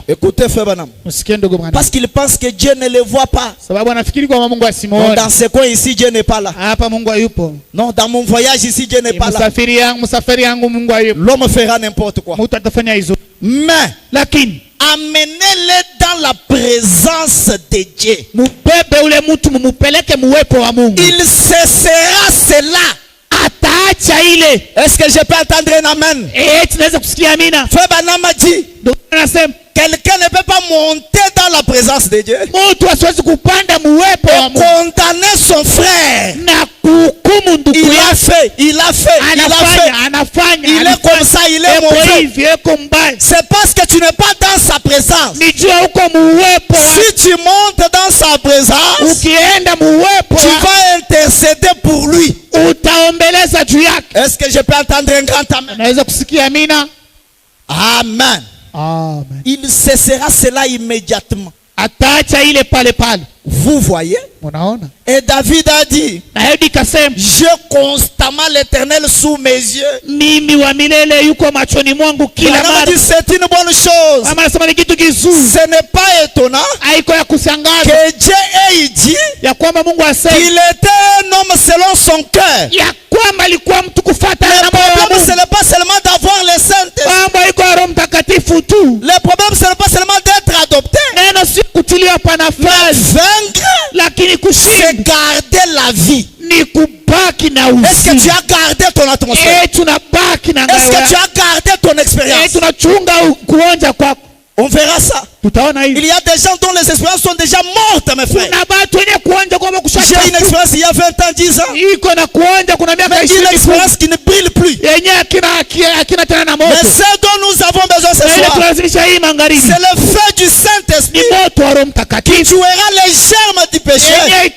Écoutez frère Branham. Parce qu'il pense que Dieu ne le voit pas. Non, dans ce coin ici, Dieu n'est pas là. Non, dans mon voyage ici, Dieu n'est pas là. L'homme fera n'importe quoi. Mais amenez-les dans la présence de Dieu. Il cessera cela. Est-ce que je peux entendre un amen? Frère Branham a dit, quelqu'un ne peut pas monter dans la présence de Dieu et condamner son frère. Il a fait. Il est comme ça, il est mauvais. C'est parce que tu n'es pas dans sa présence. Si tu montes dans sa présence, tu vas intercéder pour lui. Est-ce que je peux entendre un grand amen? Amen. Amen. Il cessera cela immédiatement. Vous voyez? Et David a dit, j'ai constamment l'Éternel sous mes yeux. Il a dit, c'est une bonne chose. Ce n'est pas étonnant que Dieu ait dit qu'il était un homme selon son cœur. Le problème, ce n'est pas seulement d'avoir le Saint-Esprit. Le problème, ce n'est pas seulement d'être adopté. C'est garder la vie. Est-ce que tu as gardé ton atmosphère? Est-ce que tu as gardé ton expérience? On verra ça. Il y a des gens dont les expériences sont déjà mortes, mes frères. J'ai une expérience il y a 20 ans, 10 ans. Mais une expérience qui ne brille plus. Mais ce dont nous avons besoin ce soir, c'est le feu du Saint-Esprit qui tuera les germes du péché. Et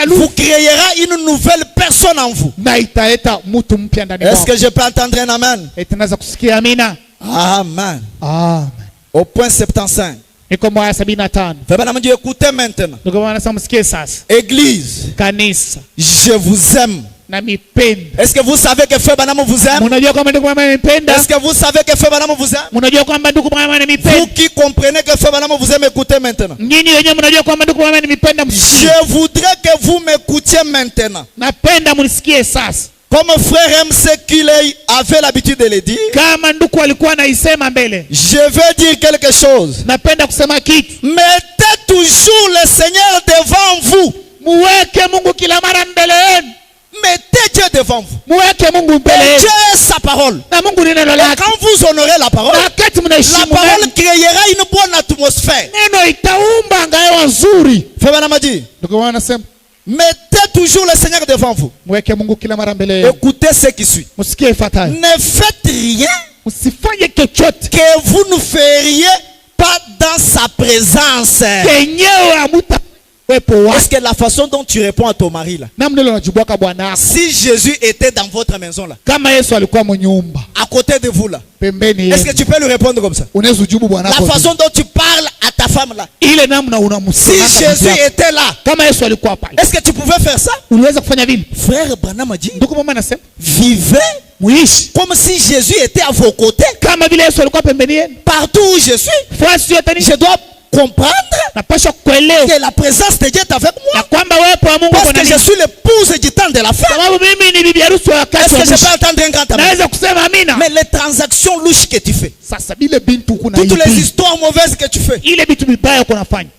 vous créera une nouvelle personne en vous. Est-ce que je peux entendre un amen? Amen. Amen. Au point 75. Écoutez maintenant. Église, je vous aime. Est-ce que vous savez que Frère Branham vous aime? Est-ce que vous savez que Frère Branham vous aime? Vous qui comprenez que Frère Branham vous aime, écoutez maintenant. Je voudrais que vous m'écoutiez maintenant. Comme frère MC Kiley avait l'habitude de le dire, je veux dire quelque chose. Mettez toujours le Seigneur devant vous. Mettez Dieu devant vous. Et Dieu est sa parole. Et quand vous honorez la parole créera une bonne atmosphère. Frère Branham a dit, mettez toujours le Seigneur devant vous. Écoutez ce qui suit. Ne faites rien que vous ne feriez pas dans sa présence. Est-ce que la façon dont tu réponds à ton mari là, si Jésus était dans votre maison là, à côté de vous là, est-ce que tu peux lui répondre comme ça? La façon dont tu parles à ta femme là, si Jésus était là, est-ce que tu pouvais faire ça? Frère Branham a dit, vivez comme si Jésus était à vos côtés. Partout où je suis, je dois comprendre que la présence de Dieu est avec moi, parce que je suis l'épouse du temps de la femme. Est-ce que je peux entendre un grand amen? Mais les transactions louches que tu fais, toutes les histoires mauvaises que tu fais,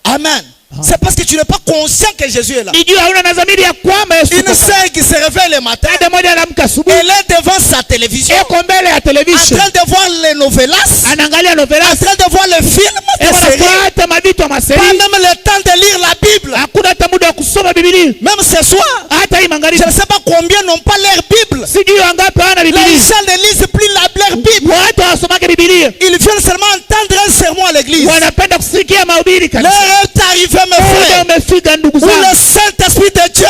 amen, c'est parce que tu n'es pas conscient que Jésus est là. Une sœur qui se réveille le matin, elle est devant sa télévision, en train de voir les novelas, en train de voir le film, pas même le temps de lire la Bible. Même ce soir, je ne sais pas combien n'ont pas leur Bible. Les gens ne lisent plus leur Bible. Ils viennent seulement entendre un sermon à l'église. L'heure est arrivée, mes frères, où le Saint-Esprit de Dieu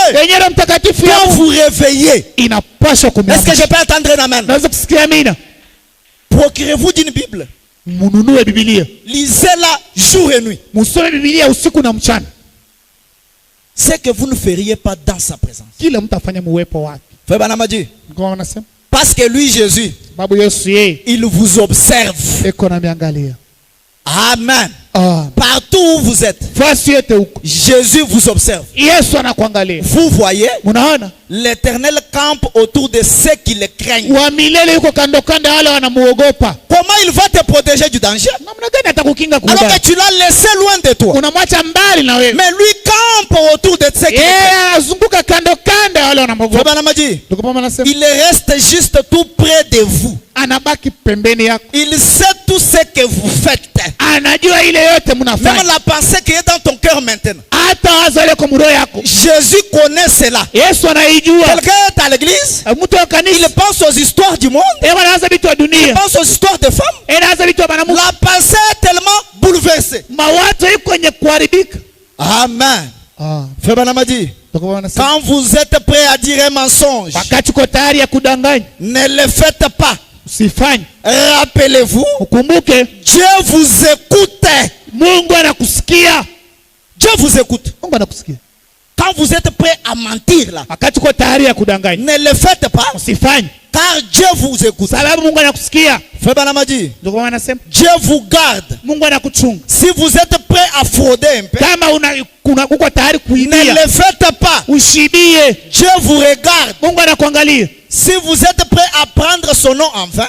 doit vous réveiller. Est-ce que je peux entendre un amen? Procurez-vous d'une Bible. Lisez-la jour et nuit. C'est que vous ne feriez pas dans sa présence. Frère Branham a dit, Parce que lui, Jésus, il vous observe. Amen. Partout où vous êtes, Jésus vous observe. Vous voyez, l'Éternel campe autour de ceux qui le craignent. Comment il va te protéger du danger? Alors que tu l'as laissé loin de toi. Mais lui campe autour de ceux qui le craignent. Il reste juste tout près de vous. Il sait tout ce que vous faites. Même la pensée qui est dans ton cœur maintenant. Jésus connaît cela. Quelqu'un est à l'église, il pense aux histoires du monde, il pense aux histoires des femmes. La pensée est tellement bouleversée. Amen. Frère Banamadi, quand vous êtes prêt à dire un mensonge, ne le faites pas. Rappelez-vous, Dieu vous écoute. Dieu vous écoute. Quand vous êtes prêt à mentir là, ne le faites pas. Car Dieu vous écoute. Frère Banamadi, Dieu vous garde. Si vous êtes prêt à frauder un peu, ne le faites pas. Dieu vous regarde. Si vous êtes prêt à prendre son nom en vain,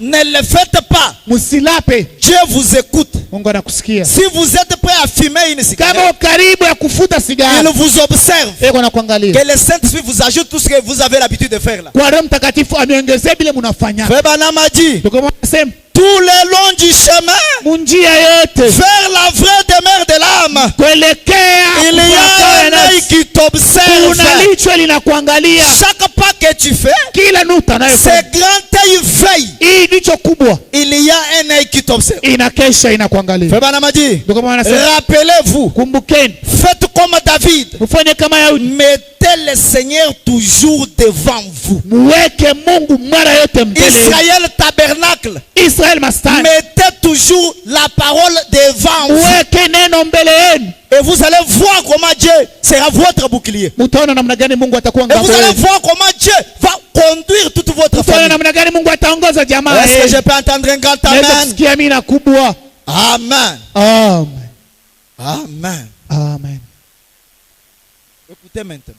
ne le faites pas. Dieu vous écoute. Si vous êtes prêt à fumer une cigarette, il vous observe. Que le Saint-Esprit vous ajoute tout ce que vous avez l'habitude de faire là. Frère Banamadi, tout le long du chemin vers la vraie demeure de l'âme, il y a un œil qui t'observe. Chaque pas que tu fais, ce grand œil veille. Il y a un œil qui t'observe. Frère Banamadi, rappelez-vous, faites comme David. Mettez le Seigneur toujours devant vous. Israël tabernacle. Mettez toujours la parole devant vous. Et vous allez voir comment Dieu sera votre bouclier. Et vous allez voir comment Dieu va conduire toute votre famille. Est-ce que je peux entendre un grand amen? Amen. Amen. Amen. Écoutez maintenant.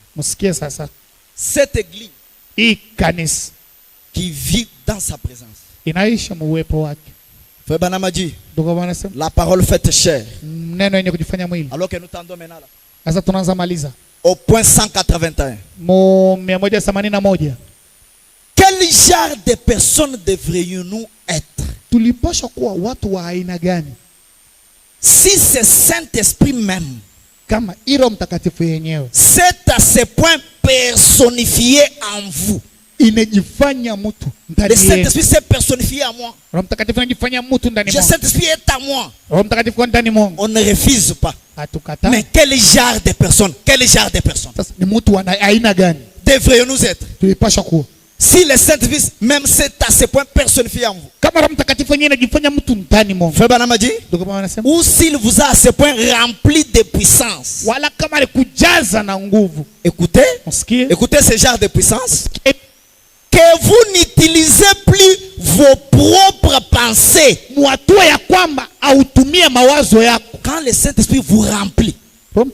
Cette église qui vit dans sa présence. Frère Banamadi, la parole faite chair. Alors que nous tendons maintenant là. Au point 181. Quel genre de personnes devrions-nous être? Si c'est Saint-Esprit même, c'est à ce point personnifié en vous. Le Saint-Esprit s'est personnifié à moi. Le Saint-Esprit est à moi. On ne refuse pas. Mais quel genre de personnes? Quel genre de personnes devrions-nous être? Si le Saint-Esprit même c'est à ce point personnifié en vous. Frère Banamadi, ou s'il vous a à ce point rempli de puissance. Écoutez, écoutez ce genre de puissance. Que vous n'utilisez plus vos propres pensées. Quand le Saint-Esprit vous remplit, quand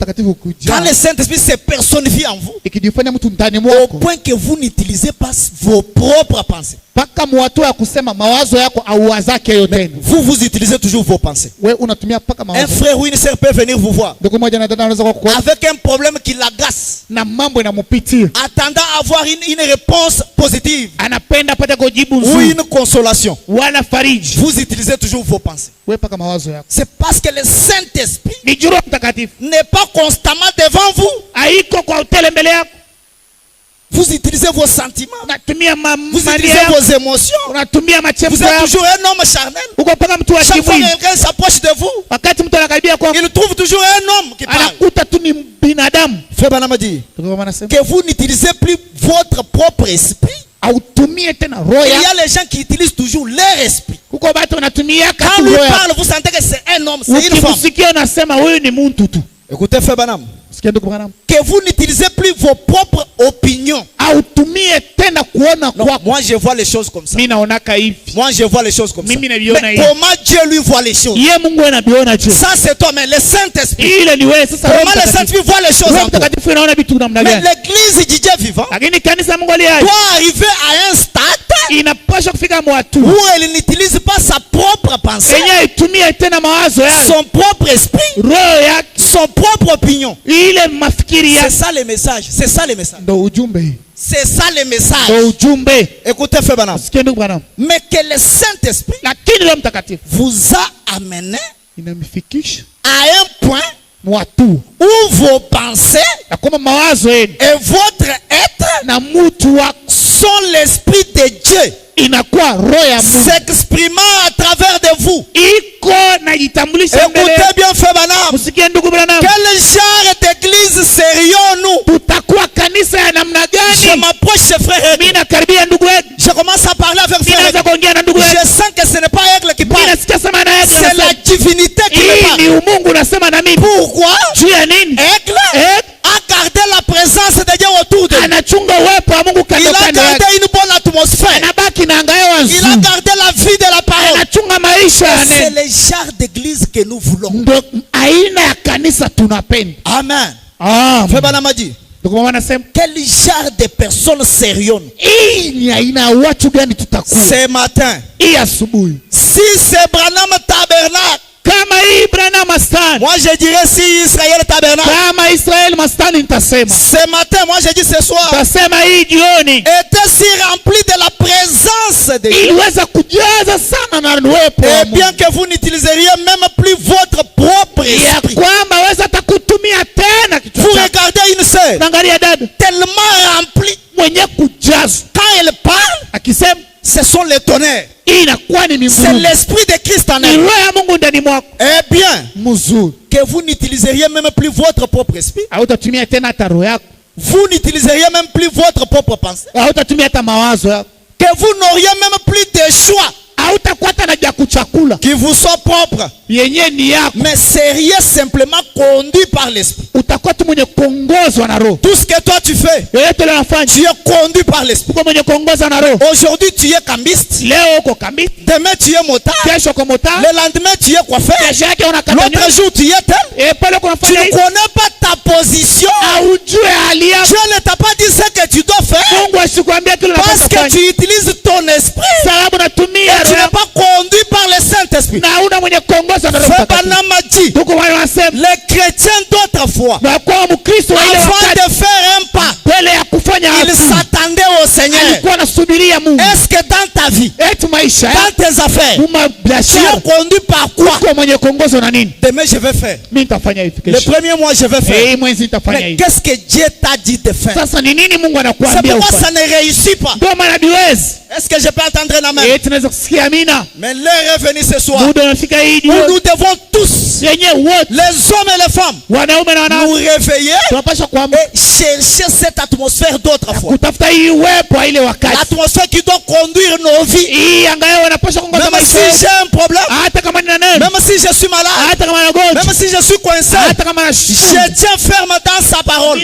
le Saint-Esprit se personnifie en vous, au point que vous n'utilisez pas vos propres pensées. Vous utilisez toujours vos pensées. Un frère ou une sœur peut venir vous voir avec un problème qui l'agace, attendant à avoir une réponse positive ou une consolation. Vous utilisez toujours vos pensées. C'est parce que le Saint-Esprit n'est pas constamment devant vous. Vous utilisez vos sentiments. Vous utilisez vos émotions. Vous êtes toujours un homme charnel. Chaque fois que quelqu'un s'approche de vous, il trouve toujours un homme qui parle. Frère Banamadi, que vous n'utilisez plus votre propre esprit. Il y a les gens qui utilisent toujours leur esprit. Quand lui parle, vous sentez que c'est un homme, c'est une femme. Écoutez, Frère Branham. Que vous n'utilisez plus vos propres opinions. Non, moi je vois les choses comme ça. Moi je vois les choses comme ça. Mais comment Dieu lui voit les choses? Ça c'est toi, mais le Saint-Esprit. Comment le Saint-Esprit voit les choses encore? Mais l'église du Dieu vivant doit arriver à un stade où elle n'utilise pas sa propre pensée, son propre esprit, son propre opinion. C'est ça le message. C'est ça le message. C'est ça le message. Écoutez, Frère Branham. Mais que le Saint-Esprit vous a amené à un point où vos pensées et votre être sont l'Esprit de Dieu s'exprimant à travers de vous. Écoutez bien, Frère Branham. Quel genre d'église serions-nous? Je m'approche, frère. Je commence à parler avec frère. Je sens que ce n'est pas Aigle qui parle. C'est la divinité qui me parle. Pourquoi? Aigle a gardé la présence de Dieu autour de lui. Il a gardé une bonne atmosphère. Il a gardé la vie de la parole. C'est le genre d'église que nous voulons. Amen. Frère Branham a dit, quel genre de personnes serions-nous ce matin? Si c'est Branham Tabernacle, moi je dirais si Israël Tabernacle. Ce matin, moi je dis ce soir, était si rempli de la présence de Dieu. Et bien que vous n'utiliseriez même plus votre propre esprit. Vous regardez une sœur tellement remplie. Quand elle parle, ce sont les tonnerres. C'est l'esprit de Christ en elle. Eh bien, que vous n'utiliseriez même plus votre propre esprit. Vous n'utiliseriez même plus votre propre pensée. Que vous n'auriez même plus de choix qui vous soit propre, mais seriez simplement conduit par l'esprit. Tout ce que toi tu fais, tu es conduit par l'esprit. Aujourd'hui tu es cambiste, demain tu es motard, le lendemain tu es coiffeur, l'autre jour tu es tel. Tu ne connais pas ta position. Dieu ne t'a pas dit ce que tu dois faire parce que tu utilises ton esprit et tu n'es pas conduit par le Saint-Esprit. Les chrétiens d'autrefois, avant de faire un pas, ils s'attendaient au Seigneur. Est-ce que dans ta vie, dans tes affaires, tu es conduit par quoi? Demain je vais faire. Le premier mois je vais faire. Mais qu'est-ce que Dieu t'a dit de faire? C'est pourquoi ça ne réussit pas. Est-ce que je peux entendre un amen? Mais l'heure est venue ce soir où nous devons tous, les hommes et les femmes, nous réveiller et chercher cette atmosphère d'autrefois. L'atmosphère qui doit conduire nos vies. Même si j'ai un problème, même si je suis malade, même si je suis coincé, je tiens ferme dans sa parole.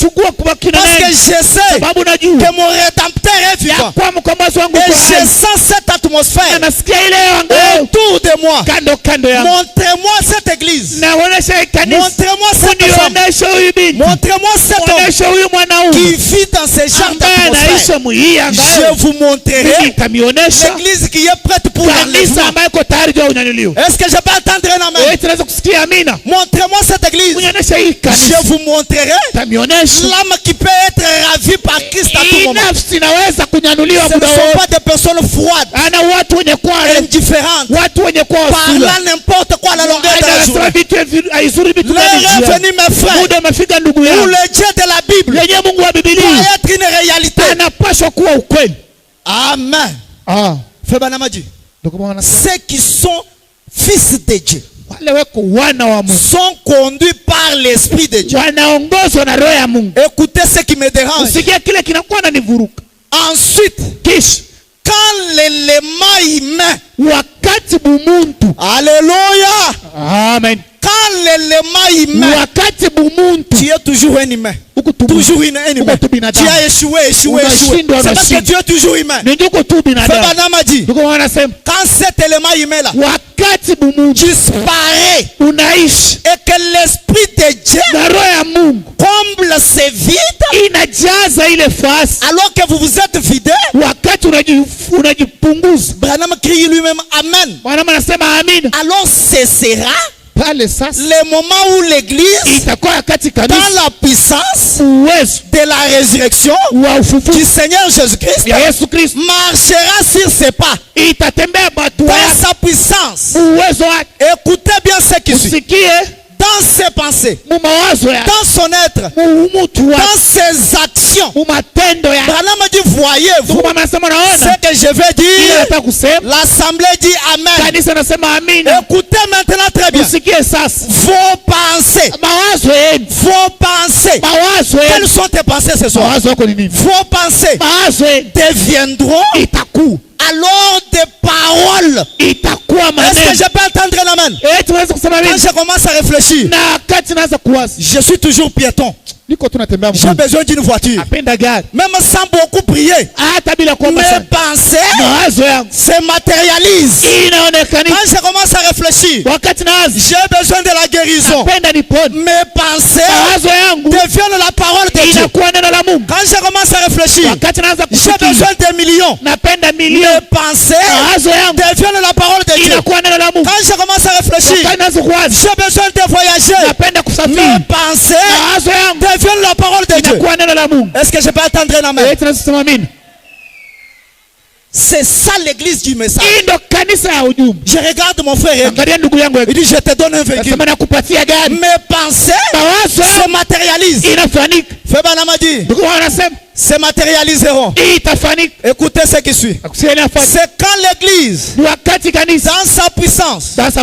Parce que je sais que mon rédempteur est vivant. Et je sens cette atmosphère autour de moi. Montrez-moi cette église. Montrez-moi cette femme. Montrez-moi cet homme qui vit dans ce genre d'atmosphère. Je vous montrerai l'église qui est prête pour l'enlèvement. Est-ce que je peux entendre un amen? Montrez-moi cette église. Je vous montrerai l'âme qui peut être ravie par Christ à tout moment. Ce ne sont pas des personnes froides, indifférentes, parlant n'importe quoi à la longueur de la journée. L'heure est venue, mes frères, où le Dieu de la Bible doit être une réalité. Amen. Frère Branham dit, ceux qui sont fils de Dieu sont conduits par l'Esprit de Dieu. Écoutez ce qui me dérange. Ensuite, quand l'élément humain, alléluia, Amen, quand l'élément humain, tu es toujours un humain. Toujours un humain. Tu as échoué. C'est parce que tu es toujours humain. Quand cet élément humain là disparaît et que l'esprit de Dieu comble ces vides, alors que vous vous êtes vidé, Branham crie lui-même Amen. Alors cessera le moment où l'église, dans la puissance de la résurrection du Seigneur Jésus-Christ, marchera sur ses pas dans sa puissance. Écoutez bien ce qui suit. Dans ses pensées, dans son être, dans ses actions. Branham dit, voyez-vous ce que je vais dire. L'assemblée dit Amen. Écoutez maintenant très bien. Vos pensées. Quelles sont tes pensées ce soir? Vos pensées deviendront alors des paroles. Est-ce que je peux entendre l'amen? Quand je commence à réfléchir, je suis toujours piéton. J'ai besoin d'une voiture. Même sans beaucoup prier, mes pensées se matérialisent. Quand je commence à réfléchir, j'ai besoin de la guérison. Mes pensées deviennent la parole de Dieu. Quand je commence à réfléchir, j'ai besoin de millions. Mes pensées deviennent la parole de Dieu. Quand je commence à réfléchir, j'ai besoin de voyager. Mes pensées deviennent la parole de Dieu. Est-ce que je peux attendre un amen? C'est ça l'église du message. Je regarde mon frère. Il dit, je te donne un véhicule. Mes pensées se matérialisent. Fais Banama dit, se matérialiseront. Écoutez ce qui suit. C'est quand l'église, dans sa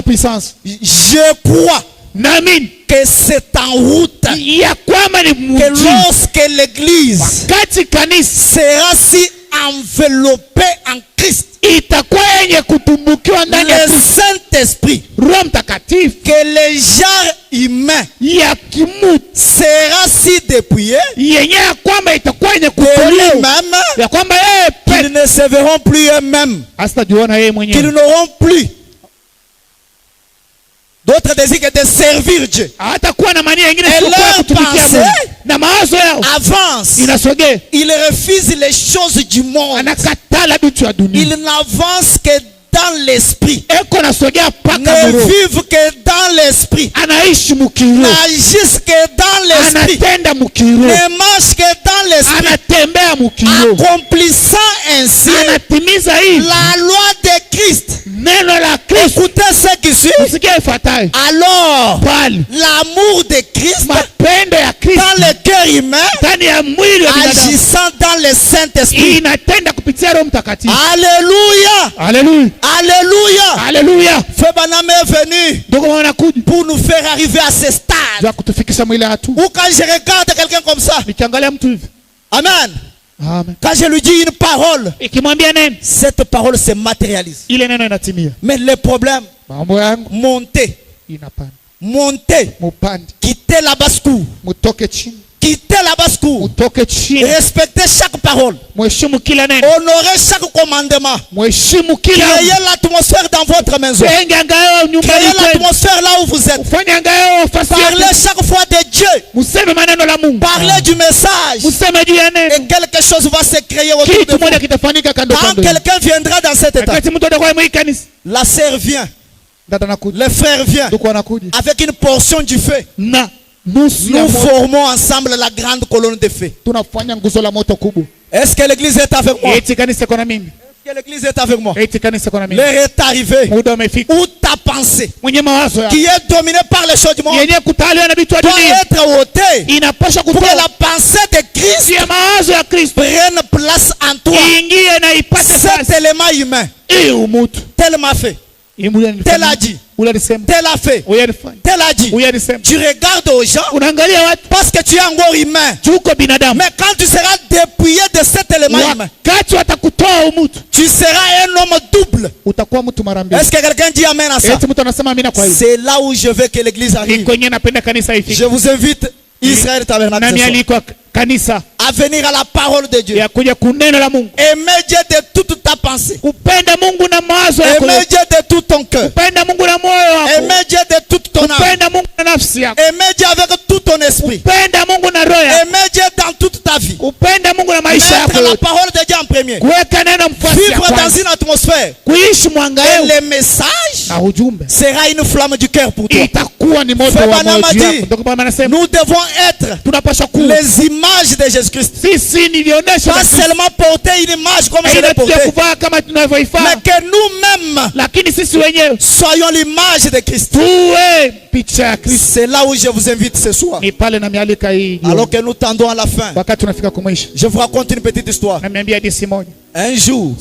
puissance, je crois que c'est en route que lorsque l'église sera si enveloppée en Christ, le Saint-Esprit, que le genre humain sera si dépouillé qu'ils ne se verront plus eux-mêmes, qu'ils n'auront plus d'autres désirs que de servir Dieu. Et leur pensée avance. Ils refusent les choses du monde. Ils n'avancent que dans l'esprit. Ne vivent que dans l'esprit. N'agissent que dans l'esprit. Ne marchent que dans l'esprit. Accomplissant ainsi la loi de Christ. Écoutez ce qui suit. Alors, l'amour de Christ dans le cœur humain, agissant dans le Saint-Esprit. Alléluia. Alléluia. Feu Banam est venu pour nous faire arriver à ce stade où quand je regarde quelqu'un comme ça, Amen. Quand je lui dis une parole, cette parole se matérialise. Mais le problème, monter, quitter la basse-cour, respecter chaque parole, honorer chaque commandement, créer l'atmosphère dans votre maison, créer l'atmosphère là où vous êtes, parler chaque fois de Dieu, parler du message, et quelque chose va se créer autour de vous. Quand quelqu'un viendra dans cet état, la sœur vient, le frère vient avec une portion du feu. Nous formons ensemble la grande colonne de feu. Est-ce que l'église est avec moi? Est-ce que l'église est avec moi? L'heure est arrivée où ta pensée qui est dominée par les choses du monde doit être ôtée pour que la pensée de Christ prenne place en toi. Cet élément humain tellement fait tel a dit, tel a fait, tel a dit. Tu regardes aux gens parce que tu es encore humain. Mais quand tu seras dépouillé de cet élément humain, tu seras un homme double. Est-ce que quelqu'un dit amen à ça? C'est là où je veux que l'église arrive. Je vous invite, Israël Tabernacle, à venir à la parole de Dieu. Aimer Dieu de toute ta pensée. Aimer Dieu de tout ton cœur. Aimer Dieu de toute ton âme. Aimer Dieu avec tout ton esprit. Aimer Dieu dans toute ta vie. Mettre la parole de Dieu en premier. Vivre dans une atmosphère. Et le message sera une flamme du cœur pour toi. Nous devons être les images de Jésus-Christ. Pas seulement porter une image comme je l'ai porté, mais que nous-mêmes soyons l'image de Christ. C'est là où je vous invite ce soir. Alors que nous tendons à la fin, je vous raconte une petite histoire. Un jour,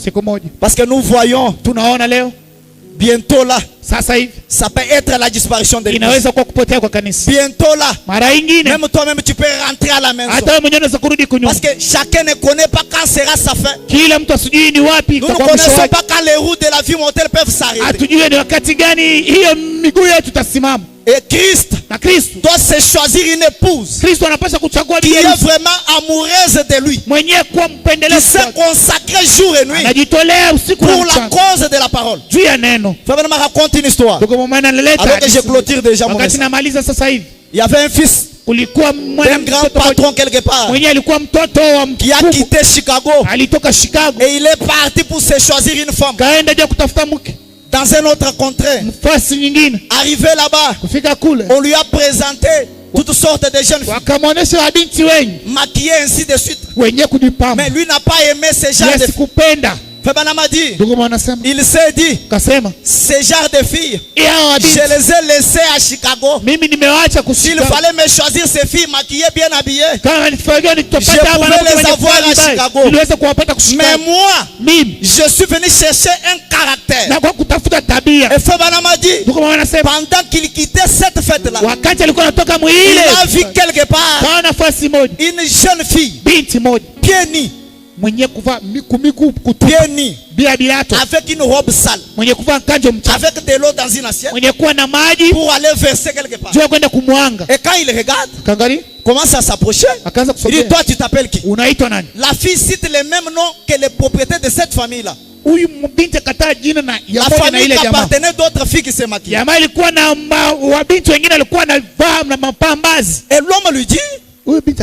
parce que nous voyons bientôt là, ça peut être la disparition de l'Église. Bientôt là, même toi-même tu peux rentrer à la maison. Parce que chacun ne connaît pas quand sera sa fin. Nous ne connaissons pas quand les roues de la vie mortelle peuvent s'arrêter. Et Christ doit se choisir une épouse qui est vraiment amoureuse de lui, qui s'est consacrée jour et nuit pour la cause de la parole. Je vais raconte une histoire alors que je clôture déjà mon message. Il y avait un fils d'un grand patron quelque part qui a quitté Chicago et il est parti pour se choisir une femme dans un autre contrée. Arrivé là-bas, on lui a présenté toutes sortes de jeunes filles maquillées ainsi de suite. Mais lui n'a pas aimé ce genre de filles. Il s'est dit, ces genres de filles, je les ai laissées à Chicago. S'il fallait me choisir ces filles maquillées, bien habillées, je pouvais les avoir à Chicago. Mais moi, je suis venu chercher un caractère. Et Fabana m'a dit, pendant qu'il quittait cette fête-là, il a vu quelque part une jeune fille, pieds nus, avec une robe sale, avec de l'eau dans une assiette, pour aller verser quelque part. Et quand il regarde, commence à s'approcher, il dit, toi tu t'appelles qui? La fille cite les mêmes noms que les propriétaires de cette famille-là. La famille qui appartenait d'autres filles qui se maquillaient. Et l'homme lui dit,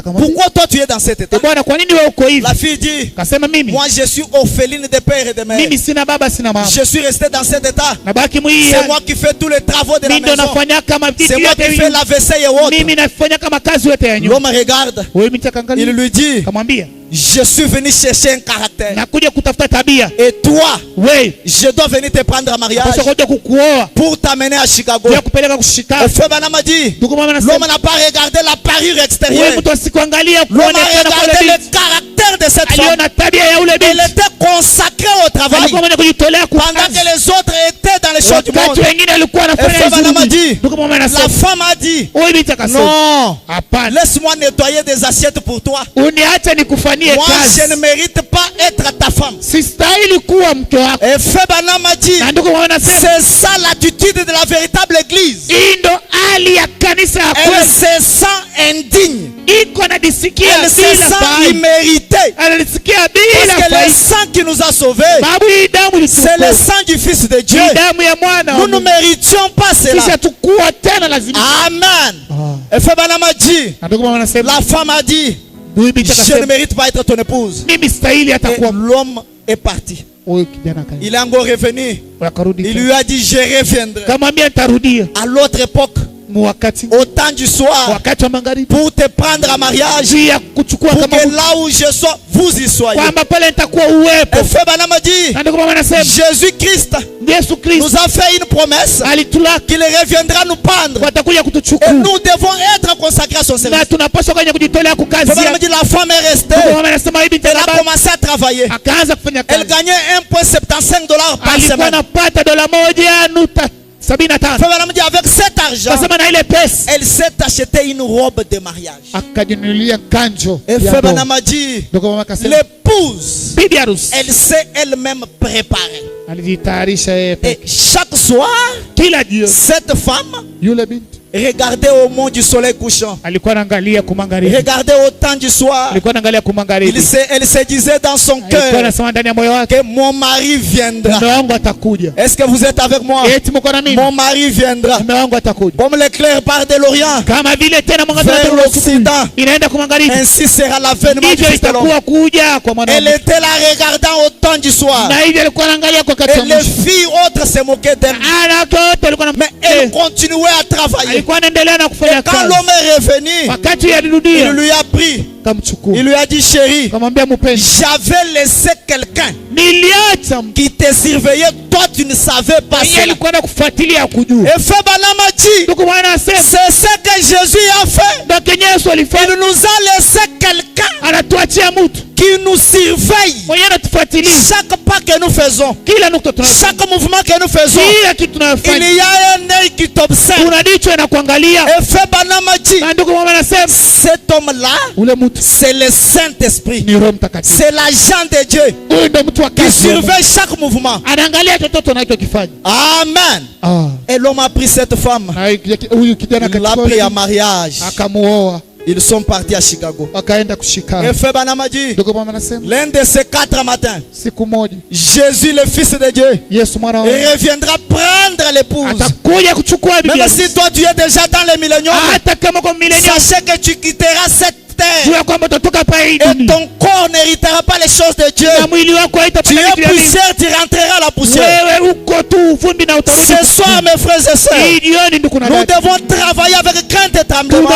pourquoi toi tu es dans cet état? La fille dit, moi je suis orpheline de père et de mère. Je suis resté dans cet état. C'est moi qui fais tous les travaux de la maison. C'est moi qui fais la vaisselle et autres. L'homme regarde, il lui dit, je suis venu chercher un caractère. Et toi, je dois venir te prendre en mariage pour t'amener à Chicago. Et Fabana m'a dit, l'homme n'a pas regardé la parure extérieure. L'homme a regardé le caractère de cette femme. Elle était consacrée au travail pendant que les autres étaient dans les choses du monde. Et Fabana m'a dit, la femme a dit, non, laisse-moi nettoyer des assiettes pour toi. Moi je ne mérite pas être ta femme. Et Fabana m'a dit, c'est ça l'attitude de la véritable église. Elle se sent indigne. Elle se sent imméritée. Parce que le sang qui nous a sauvés, c'est le sang du Fils de Dieu. Nous ne méritions pas cela. Amen. Et Fabana m'a dit, la femme a dit, je ne mérite pas être ton épouse. Et l'homme est parti. Il est encore revenu. Il lui a dit, je reviendrai à l'autre époque, au temps du soir, pour te prendre en mariage, pour que là où je sois, vous y soyez. Et Fabana m'a dit, Jésus-Christ nous a fait une promesse qu'il reviendra nous prendre. Et nous devons être consacrés à son service. Fabana m'a dit, la femme est restée. Elle a commencé à travailler. Elle gagnait $1,75 par semaine. Avec cet argent, elle s'est acheté une robe de mariage. Et m'a dit, l'épouse, elle s'est elle-même préparée. Et chaque soir, cette femme regardez au mont du soleil couchant. Regardez au temps du soir. Elle se disait dans son cœur que mon mari viendra. Est-ce que vous êtes avec moi? Mon mari viendra. Comme l'éclair part de l'Orient vers l'Occident, ainsi sera l'avènement du Fils de l'homme. Elle était là regardant au temps du soir. Et les filles autres se moquaient d'elle. Mais elle continuait à travailler. Et quand l'homme est revenu, il lui a pris. Il lui a dit, chérie, j'avais laissé quelqu'un qui te surveillait. Toi, tu ne savais pas ça. Et Fabana m'a dit, c'est ce que Jésus a fait. Il nous a laissé quelqu'un qui nous surveille. Chaque pas que nous faisons, chaque mouvement que nous faisons, il y a un œil qui t'observe. Et Fabana m'a dit, cet homme-là, c'est le Saint-Esprit. C'est l'agent de Dieu qui surveille chaque mouvement. Amen. Et l'homme a pris cette femme. Il l'a pris à mariage. Ils sont partis à Chicago. Et Febana m'a dit, l'un de ces 4 matins, Jésus, le Fils de Dieu, reviendra prendre l'épouse. Même si toi tu es déjà dans les milléniums, sachez que tu quitteras cette terre. Et ton corps n'héritera pas les choses de Dieu. Tu es poussière, tu rentreras à la poussière. Ce soir, mes frères et sœurs, nous devons travailler avec crainte et tremblement.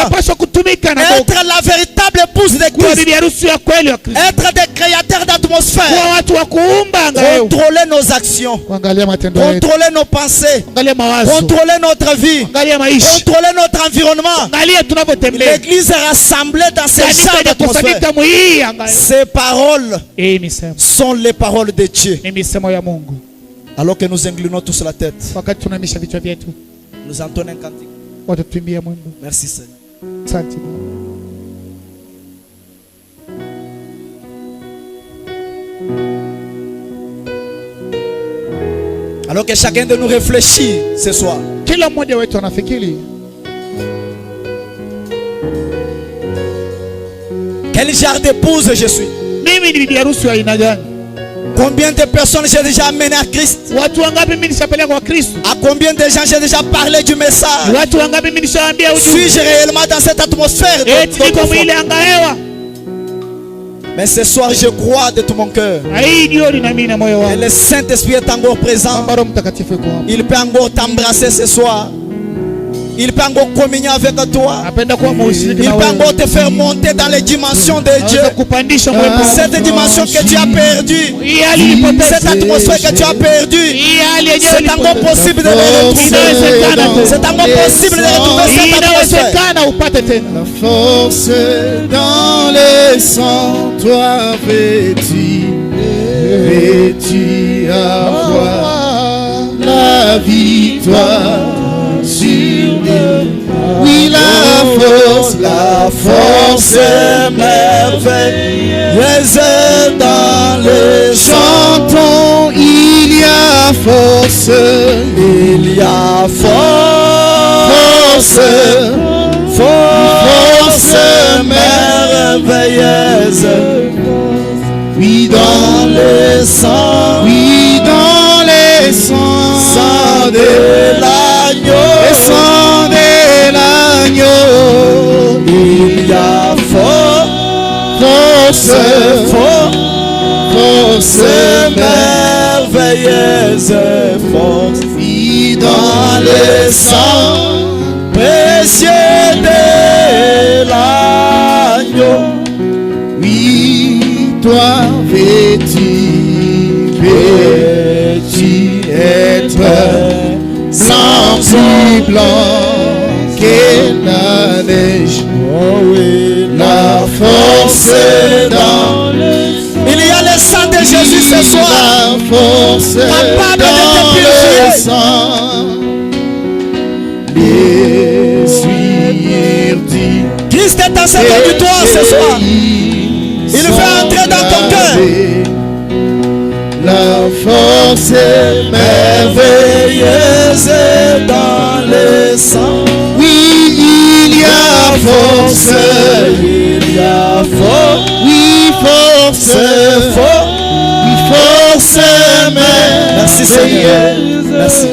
Être la véritable épouse de Christ. Être des créateurs d'atmosphère. Contrôler nos actions. Contrôler nos pensées. Contrôler notre vie. Contrôler notre environnement. L'église est rassemblée dans ces genres d'atmosphère. Ces paroles sont les paroles de Dieu. Alors que nous inclinons tous la tête, nous entonnons un cantique. Merci Seigneur. Alors que chacun de nous réfléchit ce soir. Quel genre d'épouse je suis? Combien de personnes j'ai déjà amené à Christ? À combien de gens j'ai déjà parlé du message? Suis-je réellement dans cette atmosphère? Mais ce soir je crois de tout mon cœur que le Saint-Esprit est encore présent. Il peut encore t'embrasser ce soir. Il peut encore communier avec toi. Il peut encore te faire monter dans les dimensions de Dieu. Cette dimension que tu as perdue, cette atmosphère que tu as perdue, c'est encore possible de le retrouver. C'est encore possible de retrouver cette atmosphère. La force dans les sangs, toi vêtu à voir la victoire. Oui, la force est merveilleuse dans les chantons. Il y a force, il y a force, force merveilleuse. Oui, dans les sangs, oui, dans les sangs de l'agneau. Sang de l'agneau, il y a force, force merveilleuse, force, oui, dans le sang précieux de l'agneau. Oui, toi vêtu être sans plus blanc que la neige. Oh oui, la force dans le sang. Il y a le sang de Jésus ce soir. La force capable de te purifier. essuie-t-il. Christ est ascendant du toit ce soir. Il fait entrer dans ton cœur. La force est merveilleuse dans le sang. Oui, il y a force. Il y a force. Oui, force. Oui, force merveilleuse. Merci Seigneur. Merci.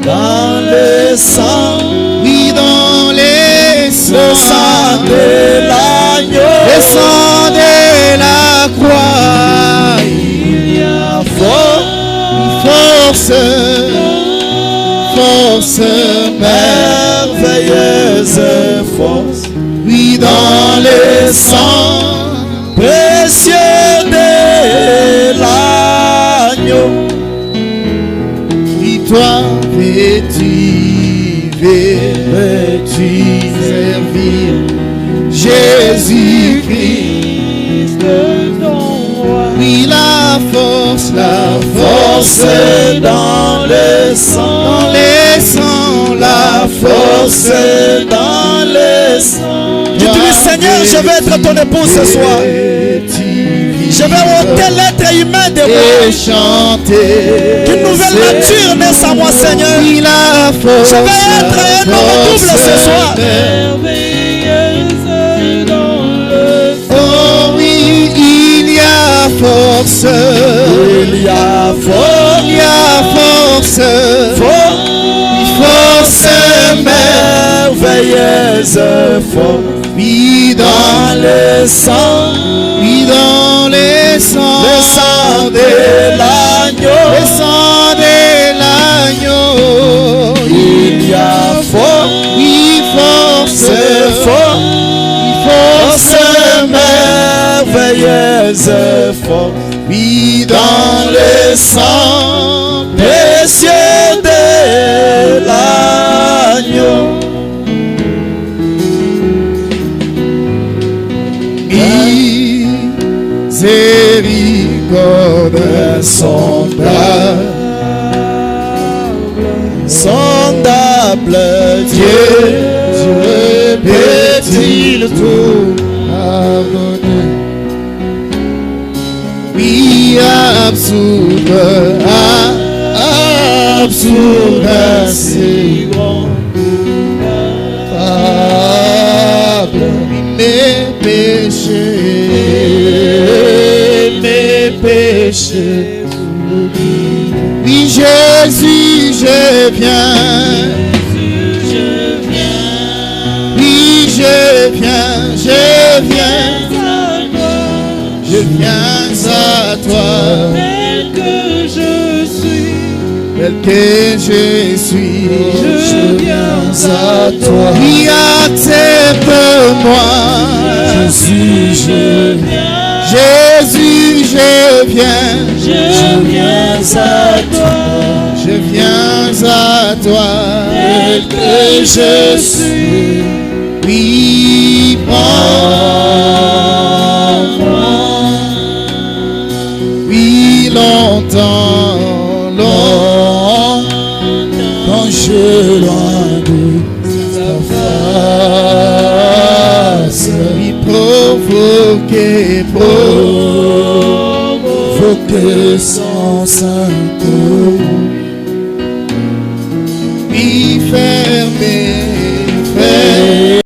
Dans le sang. Oui, dans les sang. Le sang de l'agneau. Le sang de la croix. Force, force merveilleuse, force, oui, dans le sang précieux de l'agneau. Oui, toi, veux-tu servir Jésus-Christ, oui, la force dans le sang, la force dans le sang. Dis-lui, Seigneur, je vais être ton épouse ce soir. Je vais ôter l'être humain de moi. Qu'une nouvelle nature naisse en moi, Seigneur. Je vais être un homme double ce soir. Force, il y a force, force merveilleuse, force, oui, dans le sang, oui, dans le sang de l'agneau, le sang de l'agneau, il y a force, oui, force, force merveilleuse, force, oui, dans le sang précieux de l'agneau. Miséricorde sondable, Dieu peut-il tout pardonner? Oui, absurde, si grand, mes péchés, oui, Jésus, je viens, oui, je viens à toi, tel que je suis, je viens à toi, oui, accepte-moi, Jésus, je viens à toi, tel que je suis, oui, prends-moi, oui, longtemps, quand je loin de ta face, oui, provoquer son saint, oui, fermer